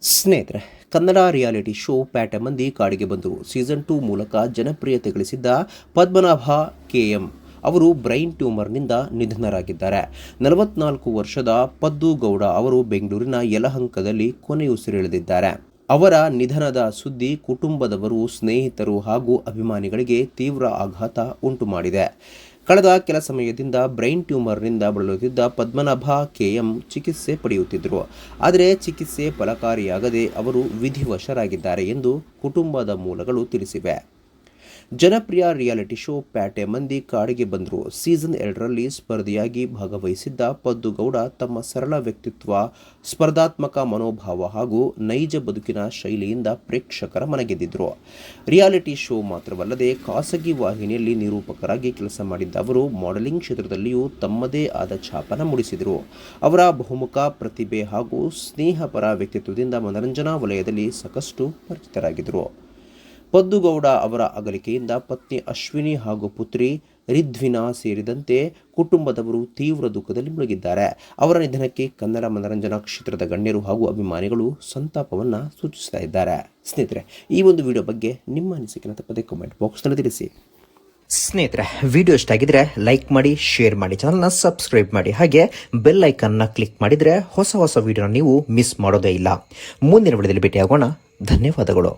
ಸ್ನೇಹಿತರೆ, Kannada reality show ಪ್ಯಾಟೆ ಮಂದಿ ಕಾಡಿಗೆ ಬಂದರು ಸೀಸನ್ 2 ಮೂಲಕ ಜನಪ್ರಿಯತೆ ಗಳಿಸಿದ್ದ ಪದ್ಮನಾಭ KM ಅವರು ಬ್ರೈನ್ ಟ್ಯೂಮರ್ನಿಂದ ನಿಧನರಾಗಿದ್ದಾರೆ. 44 ವರ್ಷದ ಪದ್ದು ಗೌಡ ಅವರು ಬೆಂಗಳೂರಿನ ಯಲಹಂಕದಲ್ಲಿ ಕೊನೆಯುಸಿರೆಳೆದಿದ್ದಾರೆ. ಅವರ ನಿಧನದ ಸುದ್ದಿ ಕುಟುಂಬದವರು, ಸ್ನೇಹಿತರು ಹಾಗೂ ಅಭಿಮಾನಿಗಳಿಗೆ ತೀವ್ರ ಆಘಾತ ಉಂಟುಮಾಡಿದೆ. ಕಳೆದ ಕೆಲ ಸಮಯದಿಂದ ಬ್ರೈನ್ ಟ್ಯೂಮರ್ನಿಂದ ಬಳಲುತ್ತಿದ್ದ ಪದ್ಮನಾಭ KM ಚಿಕಿತ್ಸೆ ಪಡೆಯುತ್ತಿದ್ದರು. ಆದರೆ ಚಿಕಿತ್ಸೆ ಫಲಕಾರಿಯಾಗದೆ ಅವರು ವಿಧಿವಶರಾಗಿದ್ದಾರೆ ಎಂದು ಕುಟುಂಬದ ಮೂಲಗಳು ತಿಳಿಸಿವೆ. ಜನಪ್ರಿಯ ರಿಯಾಲಿಟಿ ಶೋ ಪ್ಯಾಟೆ ಮಂದಿ ಕಾಡಿಗೆ ಬಂದರು ಸೀಸನ್ 2ರಲ್ಲಿ ಸ್ಪರ್ಧಿಯಾಗಿ ಭಾಗವಹಿಸಿದ್ದ ಪದ್ದುಗೌಡ ತಮ್ಮ ಸರಳ ವ್ಯಕ್ತಿತ್ವ, ಸ್ಪರ್ಧಾತ್ಮಕ ಮನೋಭಾವ ಹಾಗೂ ನೈಜ ಬದುಕಿನ ಶೈಲಿಯಿಂದ ಪ್ರೇಕ್ಷಕರ ಮನಗೆದ್ದಿದ್ದರು. ರಿಯಾಲಿಟಿ ಶೋ ಮಾತ್ರವಲ್ಲದೆ ಖಾಸಗಿ ವಾಹಿನಿಯಲ್ಲಿ ನಿರೂಪಕರಾಗಿ ಕೆಲಸ ಮಾಡಿದ್ದ ಅವರು ಮಾಡೆಲಿಂಗ್ ಕ್ಷೇತ್ರದಲ್ಲಿಯೂ ತಮ್ಮದೇ ಆದ ಛಾಪನ್ನು ಮೂಡಿಸಿದರು. ಅವರ ಬಹುಮುಖ ಪ್ರತಿಭೆ ಹಾಗೂ ಸ್ನೇಹಪರ ವ್ಯಕ್ತಿತ್ವದಿಂದ ಮನರಂಜನಾ ವಲಯದಲ್ಲಿ ಸಾಕಷ್ಟು ಪರಿಚಿತರಾಗಿದ್ದರು. ಪದ್ದುಗೌಡ ಅವರ ಅಗಲಿಕೆಯಿಂದ ಪತ್ನಿ ಅಶ್ವಿನಿ ಹಾಗೂ ಪುತ್ರಿ ರಿಧ್ವಿನಾ ಸೇರಿದಂತೆ ಕುಟುಂಬದವರು ತೀವ್ರ ದುಃಖದಲ್ಲಿ ಮುಳುಗಿದ್ದಾರೆ. ಅವರ ನಿಧನಕ್ಕೆ ಕನ್ನಡ ಮನರಂಜನಾ ಕ್ಷೇತ್ರದ ಗಣ್ಯರು ಹಾಗೂ ಅಭಿಮಾನಿಗಳು ಸಂತಾಪವನ್ನು ಸೂಚಿಸ್ತಾ ಇದ್ದಾರೆ. ಸ್ನೇಹಿತರೆ, ಈ ಒಂದು ವಿಡಿಯೋ ಬಗ್ಗೆ ನಿಮ್ಮ ಅನಿಸಿಕೆಯನ್ನು ತಪ್ಪದೆ ಕಾಮೆಂಟ್ ಬಾಕ್ಸ್ನಲ್ಲಿ ತಿಳಿಸಿ. ಸ್ನೇಹಿತರೆ, ವಿಡಿಯೋ ಇಷ್ಟ ಆಗಿದ್ರೆ ಲೈಕ್ ಮಾಡಿ, ಶೇರ್ ಮಾಡಿ, ಚಾನಲ್ನ ಸಬ್ಸ್ಕ್ರೈಬ್ ಮಾಡಿ, ಹಾಗೆ ಬೆಲ್ ಐಕನ್ನ ಕ್ಲಿಕ್ ಮಾಡಿದರೆ ಹೊಸ ವಿಡಿಯೋನ ನೀವು ಮಿಸ್ ಮಾಡೋದೇ ಇಲ್ಲ. ಮುಂದಿನ ವಿಡಿಯೋದಲ್ಲಿ ಭೇಟಿಯಾಗೋಣ. ಧನ್ಯವಾದಗಳು.